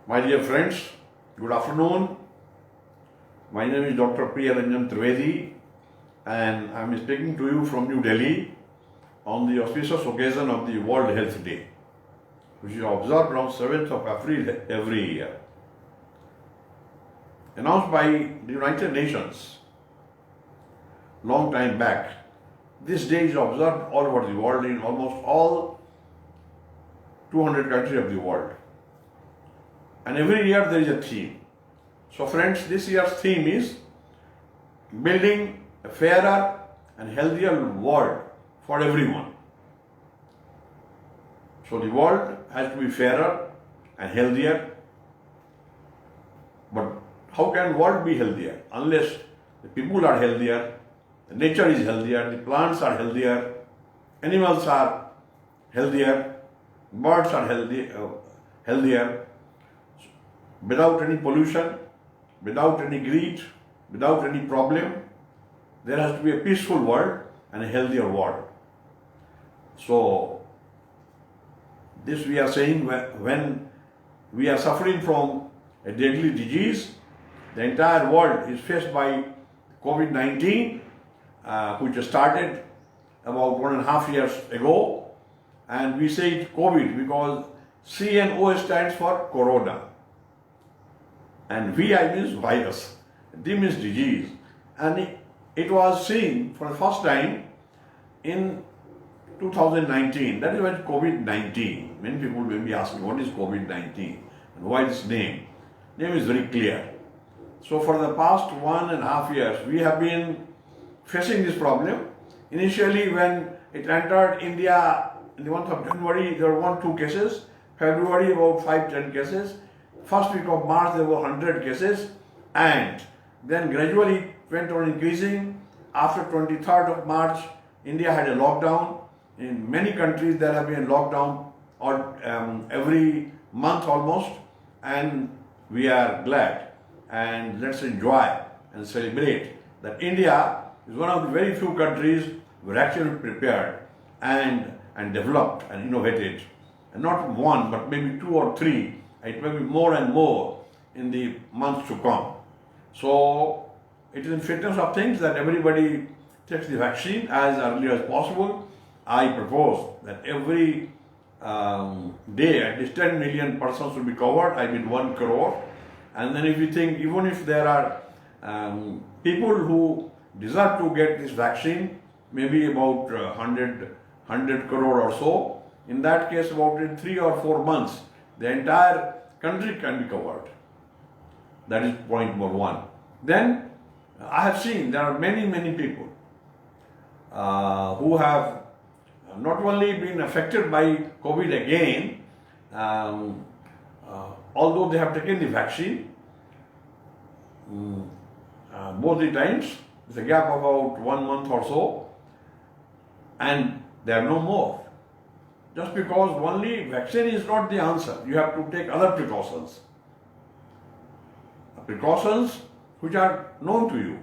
My dear friends, good afternoon. My name is Dr. Priyaranjan Trivedi and I am speaking to you from New Delhi on the auspicious occasion of the World Health Day, which is observed on 7th of April every year. Announced by the United Nations long time back, this day is observed all over the world in almost all 200 countries of the world. And every year there is a theme. So friends, this year's theme is building a fairer and healthier world for everyone. So the world has to be fairer and healthier. But how can world be healthier unless the people are healthier, the nature is healthier, the plants are healthier, animals are healthier, birds are healthier, without any pollution, without any greed, without any problem. There has to be a peaceful world and a healthier world. So this we are saying when we are suffering from a deadly disease. The entire world is faced by COVID-19, which started about 1.5 years ago. And we say it COVID because C and O stands for Corona. And VI means virus, D means disease. And it was seen for the first time in 2019. That is what COVID-19. Many people may be asking, what is COVID-19 and why this name? Name is very clear. So for the past 1.5 years, we have been facing this problem. Initially, when it entered India in the month of January, there were 1-2 cases. February, about 5-10 cases. First week of March, there were 100 cases. And then gradually it went on increasing. After 23rd of March, India had a lockdown. In many countries, there have been lockdown every month almost. And we are glad. And let's enjoy and celebrate that India is one of the very few countries who are actually prepared and developed and innovated. And not one, but maybe 2 or 3. It may be more and more in the months to come. So it is in fitness of things that everybody takes the vaccine as early as possible. I propose that every day at least 10 million persons will be covered. I mean 1 crore. And then if you think, even if there are people who deserve to get this vaccine, maybe about 100 crore or so, in that case about in 3 or 4 months, the entire country can be covered. That is point number 1. Then I have seen there are many people who have not only been affected by COVID again, although they have taken the vaccine both the times, with a gap of about 1 month or so, and they are no more. Just because only vaccine is not the answer, you have to take other precautions. Precautions which are known to you.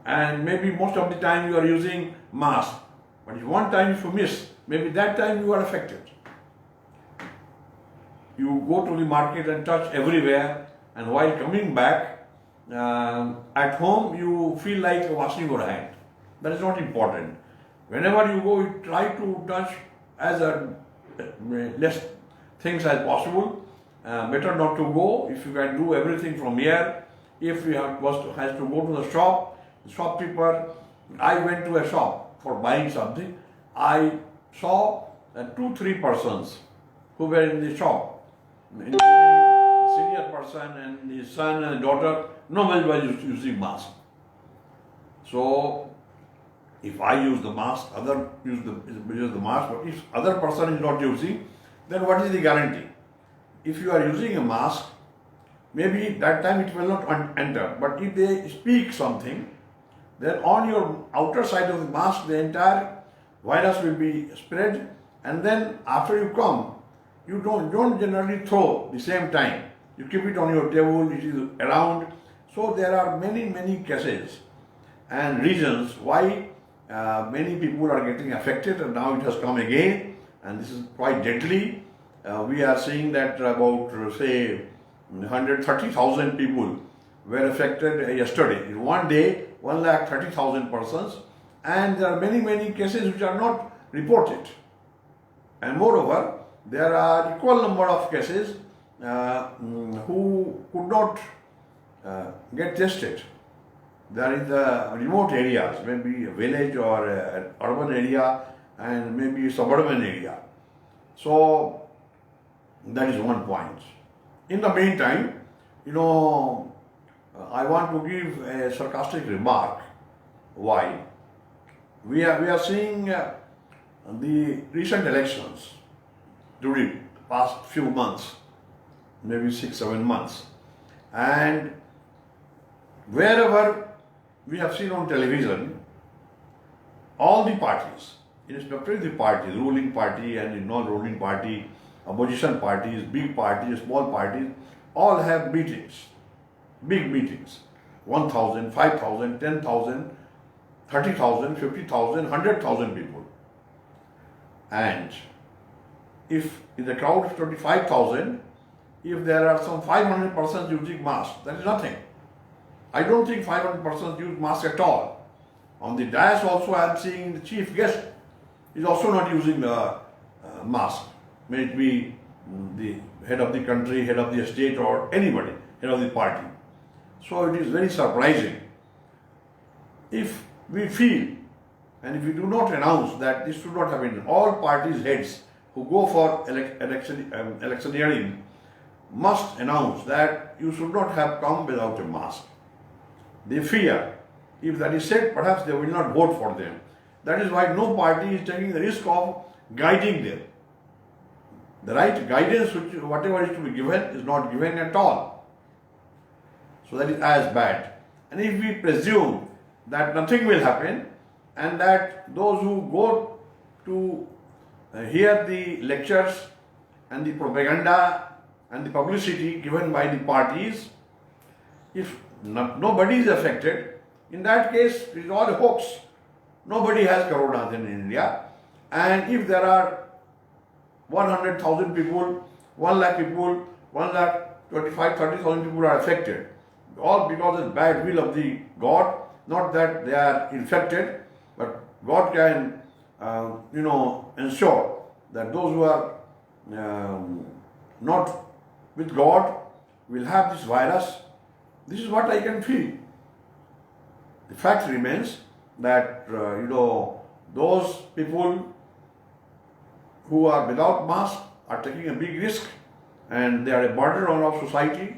And maybe most of the time you are using mask. But if one time if you miss, maybe that time you are affected. You go to the market and touch everywhere, and while coming back, at home you feel like washing your hand. That is not important. Whenever you go, you try to touch as less things as possible. Better not to go. If you can do everything from here, if you has to go to the shopkeeper. I went to a shop for buying something. I saw 2-3 persons who were in the shop, including the senior person and his son and daughter. Nobody was using mask. So if I use the mask, other use the mask, but if other person is not using, then what is the guarantee? If you are using a mask, maybe that time it will not enter. But if they speak something, then on your outer side of the mask, the entire virus will be spread. And then after you come, you don't generally throw the same time. You keep it on your table, it is around. So there are many cases and reasons why many people are getting affected, and now it has come again, and this is quite deadly. we are seeing that about, say, 130,000 people were affected yesterday. In one day, 130,000 persons, and there are many, many cases which are not reported. And moreover, there are equal number of cases who could not get tested. There is the remote areas, maybe a village or an urban area and maybe suburban area. So that is one point. In the meantime, I want to give a sarcastic remark. Why? We are seeing the recent elections during the past few months, maybe 6-7 months, and wherever we have seen on television, all the parties, irrespective of the party, ruling party and the non-ruling party, opposition parties, big parties, small parties, all have meetings, big meetings, 1,000, 5,000, 10,000, 30,000, 50,000, 100,000 people. And if in the crowd of 25,000, if there are some 500 persons using masks, that is nothing. I don't think 500 persons use masks at all. On the dais also I am seeing the chief guest is also not using the mask. May it be the head of the country, head of the state or anybody, head of the party. So it is very surprising. If we feel and if we do not announce that this should not happen, all parties' heads who go for electioneering must announce that you should not have come without a mask. They fear. If that is said, perhaps they will not vote for them. That is why no party is taking the risk of guiding them. The right guidance, whatever is to be given, is not given at all. So that is as bad. And if we presume that nothing will happen and that those who go to hear the lectures and the propaganda and the publicity given by the parties, if nobody is affected, in that case it is all a hoax. Nobody has corona in India. And if there are 100,000 people, 1 lakh people, 1,25,000-30,000 people are affected, all because of the bad will of the God, not that they are infected, but God can, ensure that those who are not with God will have this virus. This is what I can feel. The fact remains that, those people who are without mask are taking a big risk and they are a burden on our society.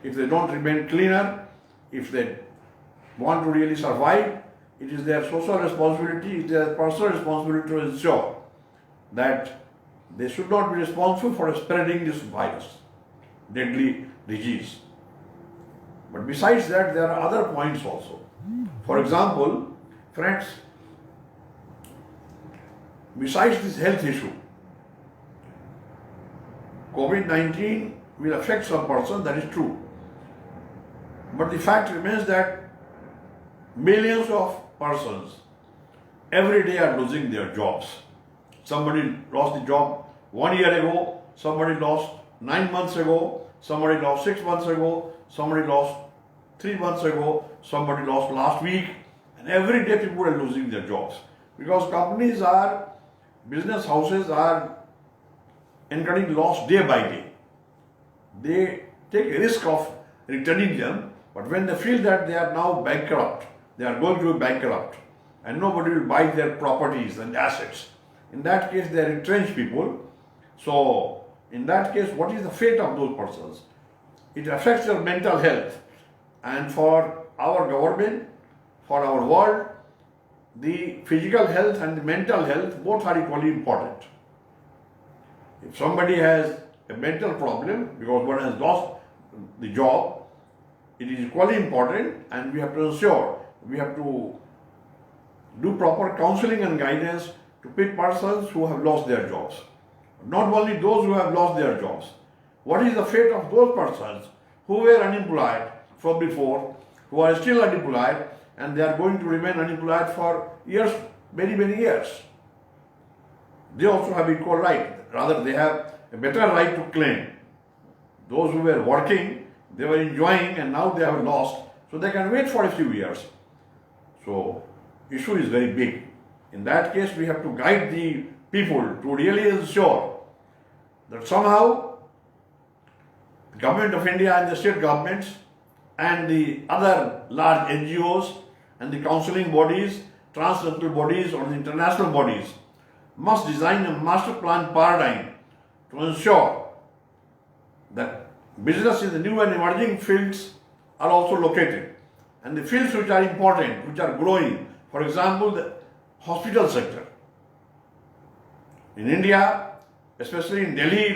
If they don't remain cleaner, if they want to really survive, it is their social responsibility, it is their personal responsibility to ensure that they should not be responsible for spreading this virus, deadly disease. But besides that, there are other points also. For example, friends, besides this health issue, COVID-19 will affect some person, that is true. But the fact remains that millions of persons every day are losing their jobs. Somebody lost the job 1 year ago, somebody lost 9 months ago, somebody lost 6 months ago, somebody lost 3 months ago, somebody lost last week, and every day people are losing their jobs. Because business houses are incurring loss day by day. They take a risk of returning them, but when they feel that they are now bankrupt, they are going to be bankrupt, and nobody will buy their properties and assets, in that case they retrench people. So in that case, what is the fate of those persons? It affects their mental health. And for our government, for our world, the physical health and the mental health both are equally important. If somebody has a mental problem because one has lost the job, it is equally important, and we have to ensure, we have to do proper counseling and guidance to pick persons who have lost their jobs. Not only those who have lost their jobs. What is the fate of those persons who were unemployed from before, who are still unemployed, and they are going to remain unemployed for years, many, many years? They also have equal right. Rather, they have a better right to claim. Those who were working, they were enjoying, and now they have lost, so they can wait for a few years. So, issue is very big. In that case, we have to guide the people to really ensure that somehow the government of India and the state governments and the other large NGOs and the counseling bodies, transnational bodies or the international bodies must design a master plan paradigm to ensure that business in the new and emerging fields are also located, and the fields which are important, which are growing, for example, the hospital sector. In India, especially in Delhi,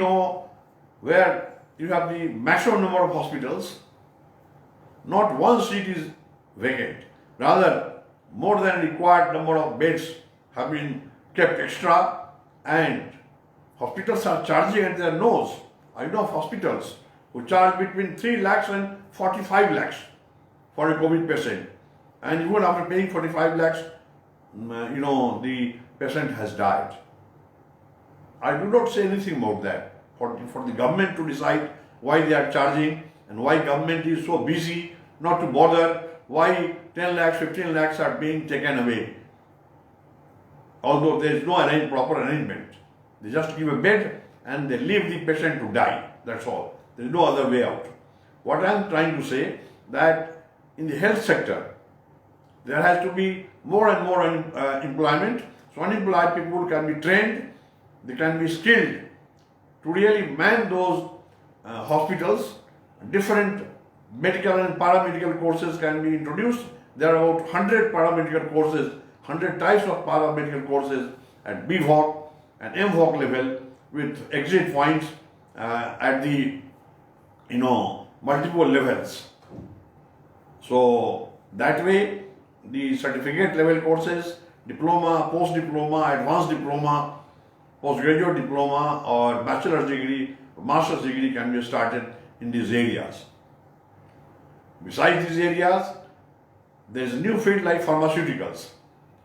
where you have the maximum number of hospitals, not one seat is vacant. Rather, more than required number of beds have been kept extra, and hospitals are charging at their nose. I know of hospitals who charge between 3 lakhs and 45 lakhs for a COVID patient. And even after paying 45 lakhs, the patient has died. I do not say anything about that. For the government to decide why they are charging and why government is so busy not to bother, why 10 lakhs, 15 lakhs are being taken away. Although there is no proper arrangement. They just give a bed and they leave the patient to die. That's all. There is no other way out. What I am trying to say, that in the health sector, there has to be more and more employment. So unemployed people can be trained, they can be skilled to really man those hospitals. Different medical and paramedical courses can be introduced. There are about 100 paramedical courses, 100 types of paramedical courses at BVOC and MVOC level with exit points at the multiple levels. So that way the certificate level courses, diploma, post-diploma, advanced diploma, postgraduate diploma or bachelor's degree, master's degree can be started in these areas. Besides these areas, there is a new field like pharmaceuticals.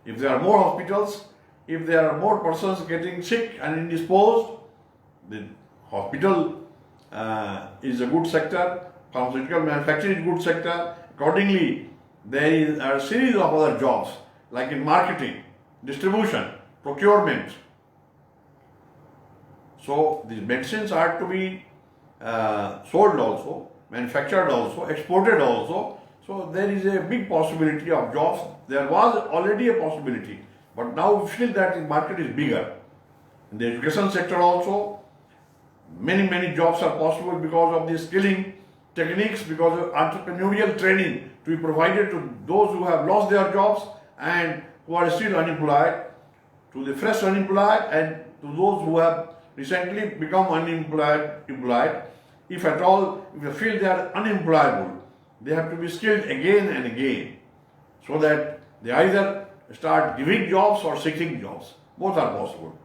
If there are more hospitals, if there are more persons getting sick and indisposed, the hospital is a good sector, pharmaceutical manufacturing is a good sector. Accordingly, there is a series of other jobs like in marketing, distribution, procurement. So these medicines are to be sold also, manufactured also, exported also. So there is a big possibility of jobs. There was already a possibility, but now we feel that the market is bigger. In the education sector also, many jobs are possible because of the skilling techniques, because of entrepreneurial training to be provided to those who have lost their jobs and who are still unemployed, to the fresh unemployed and to those who have recently become employed. If at all, if you feel they are unemployable, they have to be skilled again and again so that they either start giving jobs or seeking jobs. Both are possible.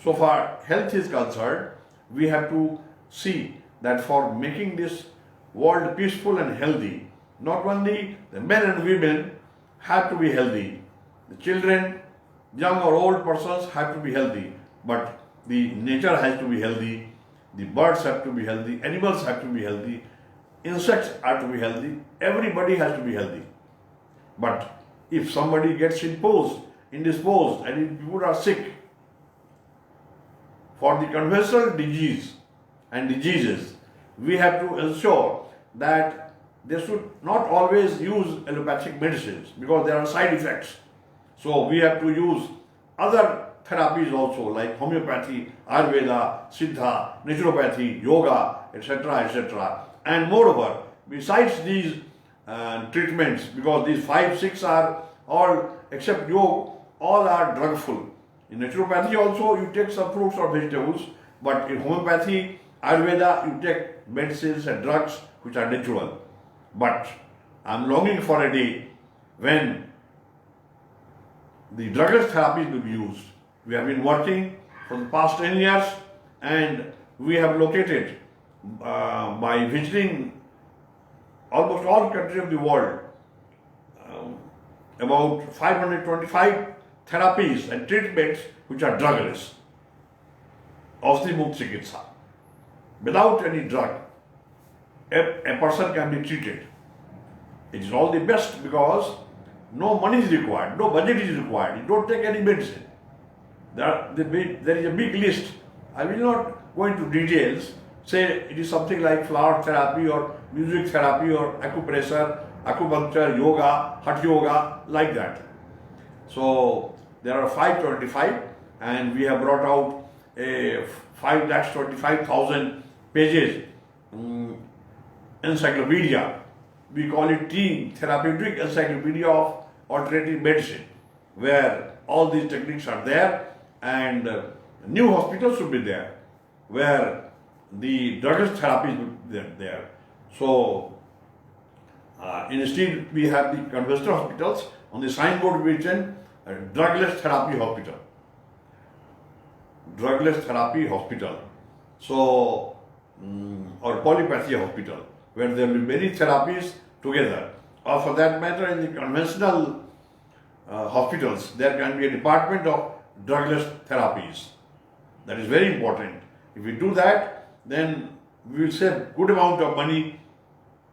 So far health is concerned, we have to see that for making this world peaceful and healthy, not only the men and women have to be healthy, the children, young or old persons have to be healthy, but the nature has to be healthy, the birds have to be healthy, animals have to be healthy, insects are to be healthy, everybody has to be healthy. But if somebody gets indisposed and if people are sick, for the conventional diseases, we have to ensure that they should not always use allopathic medicines because there are side effects. So we have to use other therapies also like homeopathy, Ayurveda, Siddha, naturopathy, yoga, etc. And moreover, besides these treatments, because these 5, 6 are all, except yoga, all are drugful. In naturopathy also you take some fruits or vegetables, but in homeopathy, Ayurveda, you take medicines and drugs which are natural. But I am longing for a day when the drugless therapies will be used. We have been working for the past 10 years and we have located by visiting almost all countries of the world about 525 therapies and treatments which are drugless. औषधि मुक्त चिकित्सा. Without any drug, a person can be treated. It is all the best because no money is required, no budget is required. You don't take any medicine. There is a big list. I will not go into details. Say it is something like flower therapy or music therapy or acupressure, acupuncture, yoga, hatha yoga, like that. So there are 525 and we have brought out a 5,25,000 pages encyclopedia. We call it Teen Therapeutic Encyclopedia of Alternative Medicine, where all these techniques are there, and new hospitals should be there, where the drugless therapies would be there. So, instead we have the conventional hospitals. On the signboard we written drugless therapy hospital. Drugless therapy hospital. So, or polypathy hospital, where there will be many therapies together. Or for that matter, in the conventional hospitals, there can be a department of drugless therapies. That is very important. If we do that, then we will save good amount of money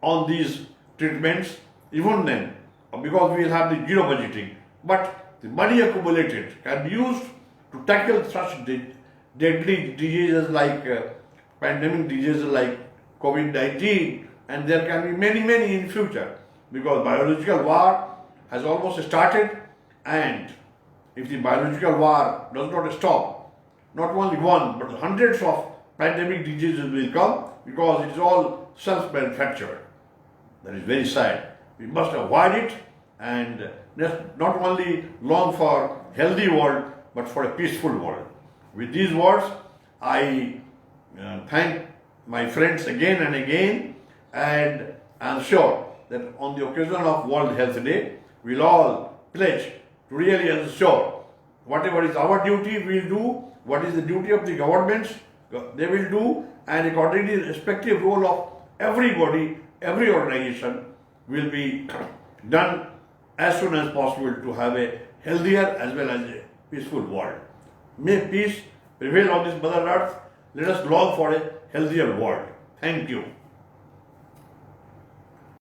on these treatments, even then, because we will have the zero budgeting. But the money accumulated can be used to tackle such deadly diseases like pandemic diseases like COVID-19, and there can be many in future, because biological war has almost started, and if the biological war does not stop, not only one but hundreds of pandemic diseases will come, because it is all self-manufactured. That is very sad. We must avoid it and not only long for healthy world but for a peaceful world. With these words, I thank my friends again and again, and I am sure that on the occasion of World Health Day, we will all pledge to really ensure whatever is our duty we will do, what is the duty of the governments they will do, and accordingly the respective role of everybody, every organization will be done as soon as possible to have a healthier as well as a peaceful world. May peace prevail on this Mother Earth. Let us long for a healthier world. Thank you.